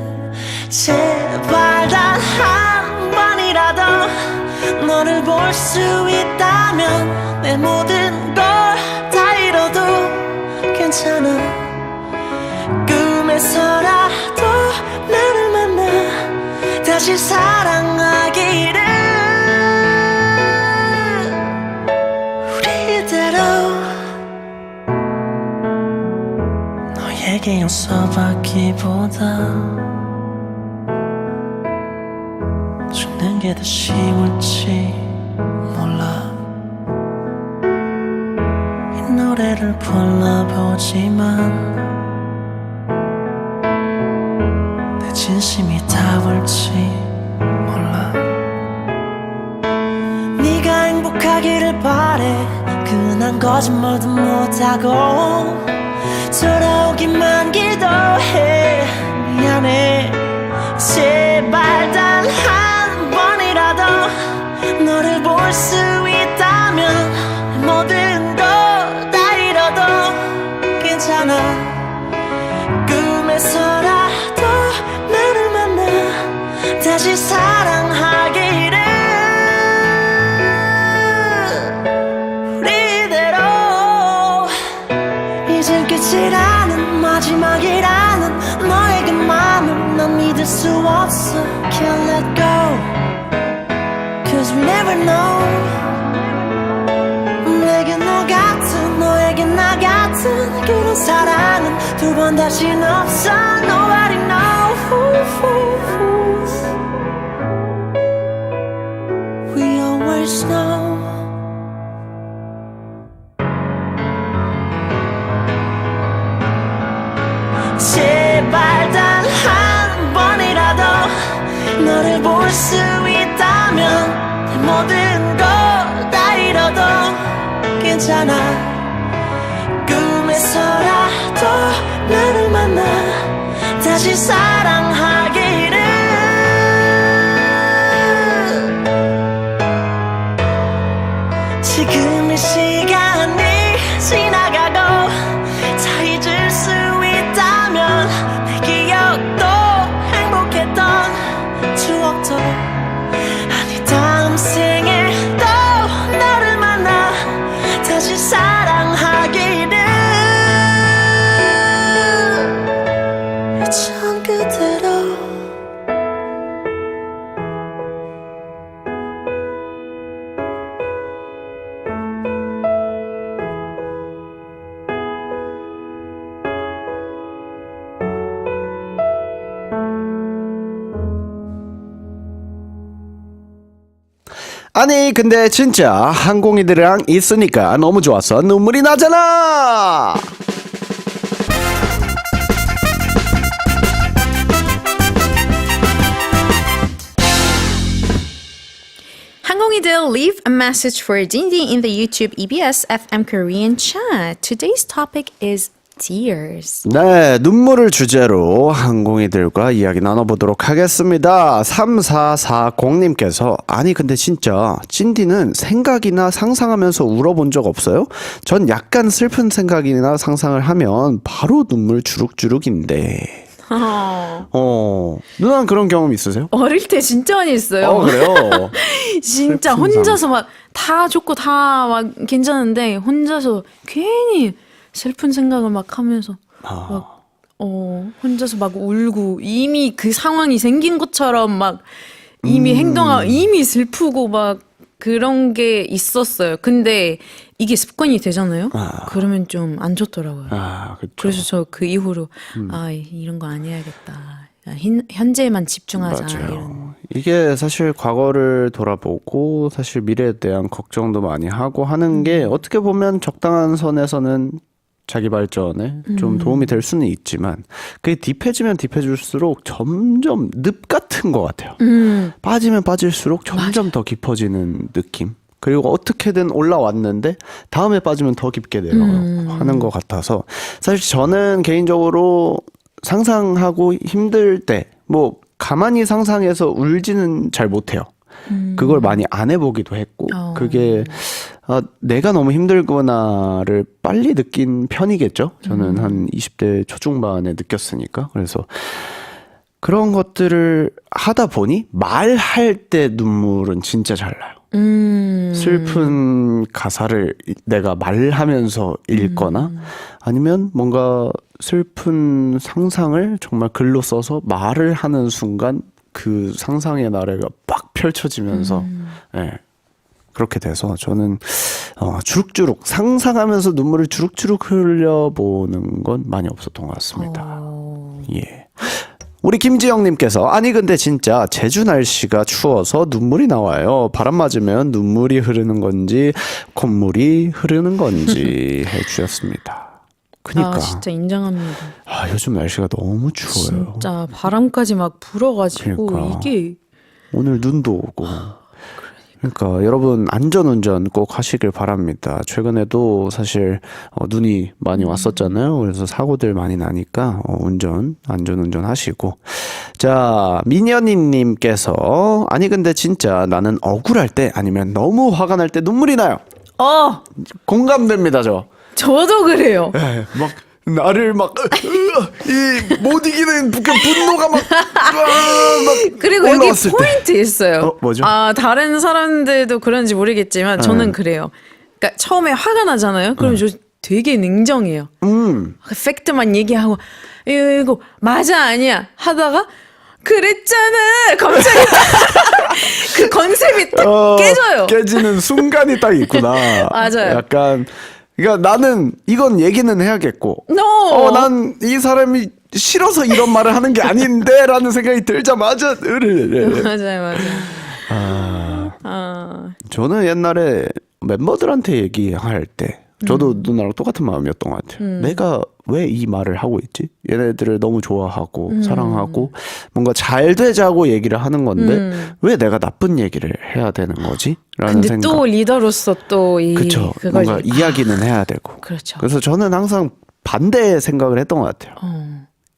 C: 제발 단 한 번이라도 너를 볼 수 있다면 내 모든 걸 다 잃어도 괜찮아. 꿈에서라도 나를 만나 다시 사랑하기를. 우리대로 너에게 용서받기보다 죽는 게 더 쉬울지 몰라. 이 노래를 불러보지만 내 진심이 닿을지 몰라. 네가 행복하기를 바래. 그난 거짓말도 못하고 돌아오기만 기도해. 미안해. 제발 단 한 번이라도 너를 볼 수 있다면 모든 거 다 잃어도 괜찮아. 꿈에서라도 나를 만나 다시 사랑하기를. 우리대로 이젠 끝이라는 마지막이라는 너의 그 맘을 난 믿을 수 없어. Can't let go Cause we never know. 내게 너 같은 너에게 나 같은 그런 사랑은 두 번 다신 없어. Nobody knows. We always know. 제발 단 한 번이라도 너를 볼 수 있다면 내 모든 거 다 잃어도 괜찮아. 다시 사랑하기를 지금 이 시간이 지나가고 다 잊을 수 있다면 내 기억도 행복했던 추억도 아니 다음 생에 또 너를 만나 다시 사랑하기를 전 그대로
A: 아니 근데 진짜 항공이들이랑 있으니까 너무 좋아서 눈물이 나잖아.
D: 항공이들, leave a message for Dindy in the YouTube EBS FM Korean chat. Today's topic is tears.
A: 네, 눈물을 주제로 항공이들과 이야기 나눠보도록 하겠습니다. 3440님께서 아니 근데 진짜 찐디는 생각이나 상상하면서 울어본 적 없어요? 전 약간 슬픈 생각이나 상상을 하면 바로 눈물 주룩주룩인데. 누나는 그런 경험 있으세요?
D: 어릴 때 진짜 많이 했어요.
A: 그래요?
D: 진짜
A: 슬픈
D: 혼자서 막 다 좋고 다 막 괜찮은데 혼자서 괜히 슬픈 생각을 막 하면서 막 혼자서 막 울고 이미 그 상황이 생긴 것처럼 막 이미 이미 슬프고 막 그런 게 있었어요. 근데 이게 습관이 되잖아요. 그러면 좀 안 좋더라고요.
A: 그쵸.
D: 그래서 저 그 이후로 이런 거 안 해야겠다. 현재에만 집중하자.
A: 맞아요.
D: 이런.
A: 이게 사실 과거를 돌아보고 사실 미래에 대한 걱정도 많이 하고 하는 게 어떻게 보면 적당한 선에서는 자기 발전에 좀 도움이 될 수는 있지만 그게 딥해지면 딥해질수록 점점 늪 같은 것 같아요. 빠지면 빠질수록 점점 더 깊어지는 느낌. 그리고 어떻게든 올라왔는데 다음에 빠지면 더 깊게 내려가는 것 같아서 사실 저는 개인적으로 상상하고 힘들 때 뭐 가만히 상상해서 울지는 잘 못해요. 그걸 많이 안 해보기도 했고 그게 내가 너무 힘들구나를 빨리 느낀 편이겠죠. 저는 한 20대 초중반에 느꼈으니까. 그래서 그런 것들을 하다 보니 말할 때 눈물은 진짜 잘 나요. 슬픈 가사를 내가 말하면서 읽거나 아니면 뭔가 슬픈 상상을 정말 글로 써서 말을 하는 순간 그 상상의 나래가 빡 펼쳐지면서 예, 그렇게 돼서 저는 주룩주룩 상상하면서 눈물을 주룩주룩 흘려보는 건 많이 없었던 것 같습니다. 예. 우리 김지영님께서 아니 근데 진짜 제주 날씨가 추워서 눈물이 나와요. 바람 맞으면 눈물이 흐르는 건지 콧물이 흐르는 건지 해주셨습니다. 그니까
D: 진짜 인정합니다.
A: 요즘 날씨가 너무 추워요.
D: 진짜 바람까지 막 불어가지고
A: 그러니까.
D: 이게
A: 오늘 눈도 오고. 그러니까 여러분 안전운전 꼭 하시길 바랍니다. 최근에도 사실 눈이 많이 왔었잖아요. 그래서 사고들 많이 나니까 안전운전 하시고. 자, 민현이님께서 아니 근데 진짜 나는 억울할 때 아니면 너무 화가 날 때 눈물이 나요. 공감됩니다 저.
D: 저도 그래요.
A: 네, 막 나를 막 못 이기는 그 분노가 막
D: 그리고 여기
A: 올라왔을 때.
D: 포인트 있어요.
A: 뭐죠?
D: 다른 사람들도 그런지 모르겠지만 저는 그래요. 그러니까 처음에 화가 나잖아요. 그럼 저 되게 냉정해요. 팩트만 얘기하고 이거 맞아 아니야 하다가 그랬잖아. 갑자기 그 컨셉이 딱 깨져요.
A: 깨지는 순간이 딱 있구나.
D: 맞아요.
A: 약간 그러니까 나는 이건 얘기는 해야겠고,
D: No.
A: 난 이 사람이 싫어서 이런 말을 하는 게 아닌데라는 생각이 들자마자
D: 맞아요.
A: 저는 옛날에 멤버들한테 얘기할 때 저도 누나랑 똑같은 마음이었던 것 같아요. 내가 왜 이 말을 하고 있지? 얘네들을 너무 좋아하고 사랑하고 뭔가 잘 되자고 얘기를 하는 건데 왜 내가 나쁜 얘기를 해야 되는 거지? 라는
D: 근데
A: 생각.
D: 또 리더로서 또
A: 그쵸.
D: 그걸
A: 뭔가 이야기는 해야 되고.
D: 그렇죠.
A: 그래서 저는 항상 반대의 생각을 했던 것 같아요.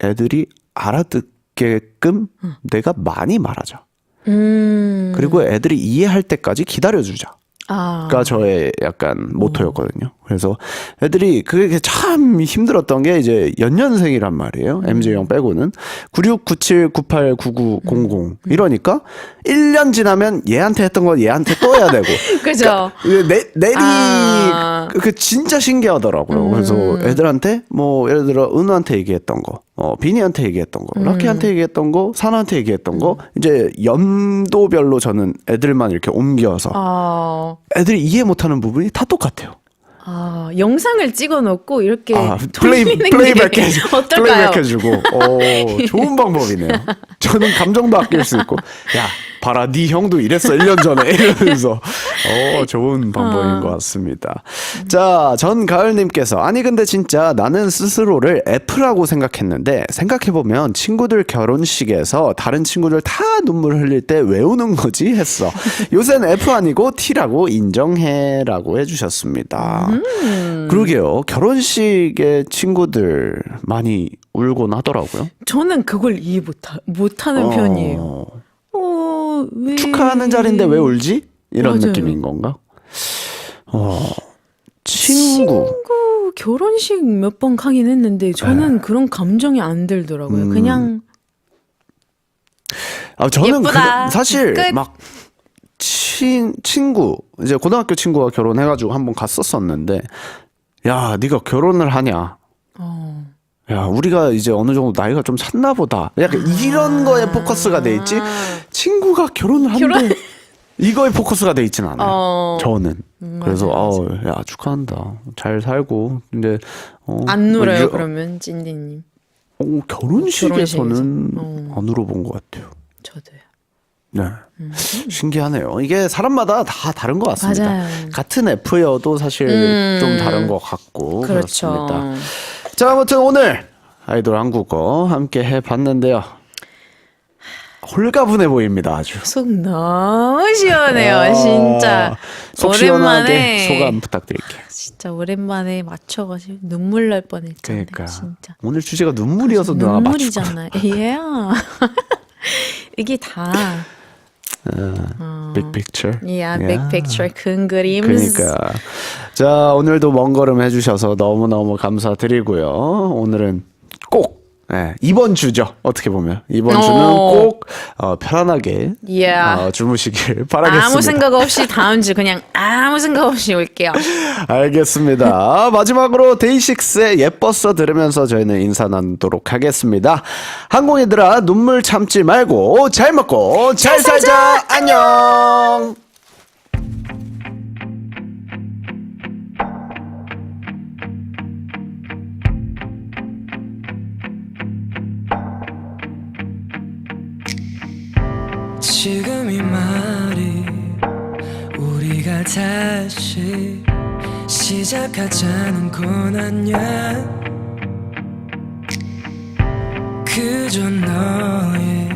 A: 애들이 알아듣게끔 내가 많이 말하자. 그리고 애들이 이해할 때까지 기다려주자. 가 저의 약간 모토였거든요. 그래서 애들이 그게 참 힘들었던 게 이제 연년생이란 말이에요. MJ 형 빼고는 96, 97, 98, 99, 00 이러니까 1년 지나면 얘한테 했던 거 얘한테 또 해야 되고.
D: 그죠.
A: 내리 그 진짜 신기하더라고요. 그래서 애들한테 뭐 예를 들어 은우한테 얘기했던 거, 비니한테 얘기했던 거, 락키한테 얘기했던 거, 사나한테 얘기했던 거 이제 연도별로 저는 애들만 이렇게 옮겨서 애들이 이해 못하는 부분이 다 똑같아요.
D: 영상을 찍어놓고 이렇게
A: 플레이백
D: 어떨까요?
A: 해주고 좋은 방법이네요. 저는 감정도 아낄 수 있고 야 봐라 네 형도 이랬어 1년 전에 이러면서 좋은 방법인 것 같습니다. 자, 전가을님께서 아니 근데 진짜 나는 스스로를 F라고 생각했는데 생각해보면 친구들 결혼식에서 다른 친구들 다 눈물 흘릴 때 왜 우는 거지 했어. 요새는 F 아니고 T라고 인정해라고 해주셨습니다. 그러게요. 결혼식에 친구들 많이 울곤 하더라고요.
D: 저는 그걸 이해 못하는 편이에요. 왜?
A: 축하하는 자리인데 왜 울지? 이런
D: 맞아요.
A: 느낌인 건가? 친구
D: 결혼식 몇 번 가긴 했는데 저는 그런 감정이 안 들더라고요. 그냥
A: 저는
D: 예쁘다.
A: 사실
D: 끝.
A: 막 친구 이제 고등학교 친구가 결혼해가지고 한번 갔었었는데 야 네가 결혼을 하냐? 야 우리가 이제 어느 정도 나이가 좀 찼나 보다. 약간 이런 거에 포커스가 돼 있지. 친구가 결혼을 한대. 이거에 포커스가 돼 있진 않아요. 저는. 그래서 야 축하한다. 잘 살고. 근데
D: 안 울어요. 그러면 찐디님.
A: 결혼식에서는 안 울어본 것 같아요.
D: 저도요.
A: 네. 신기하네요. 이게 사람마다 다 다른 것 같습니다.
D: 맞아요.
A: 같은 F여도 사실 좀 다른 것 같고
D: 그렇죠.
A: 그렇습니다. 자, 아무튼 오늘 아이돌 한국어 함께 해봤는데요. 홀가분해 보입니다. 아주.
D: 속 너무 시원해요. 진짜.
A: 속 시원하게 소감 부탁드릴게요.
D: 진짜 오랜만에 맞춰가지고 눈물 날 뻔했잖아요.
A: 그러니까
D: 진짜.
A: 오늘 주제가 눈물이어서 누나 맞추고.
D: 눈물이잖아요. 예. 이게 다.
A: Big picture.
D: big picture 큰 그림.
A: 그러니까 자 오늘도 먼 걸음 해주셔서 너무너무 감사드리고요. 오늘은 꼭 이번 주죠. 어떻게 보면 이번 주는 꼭 편안하게 주무시길 바라겠습니다.
D: 아무 생각 없이 다음 주 그냥 아무 생각 없이 올게요.
A: 알겠습니다. 마지막으로 데이식스의 예뻤어 들으면서 저희는 인사 나누도록 하겠습니다. 항공이들아 눈물 참지 말고 잘 먹고 잘 살자. 안녕.
C: 지금 이 말이 우리가 다시 시작하자는 건 아니야. 그저 너의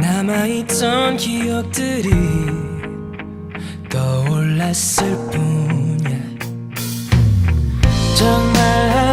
C: 남아있던 기억들이 떠올랐을 뿐이야. 정말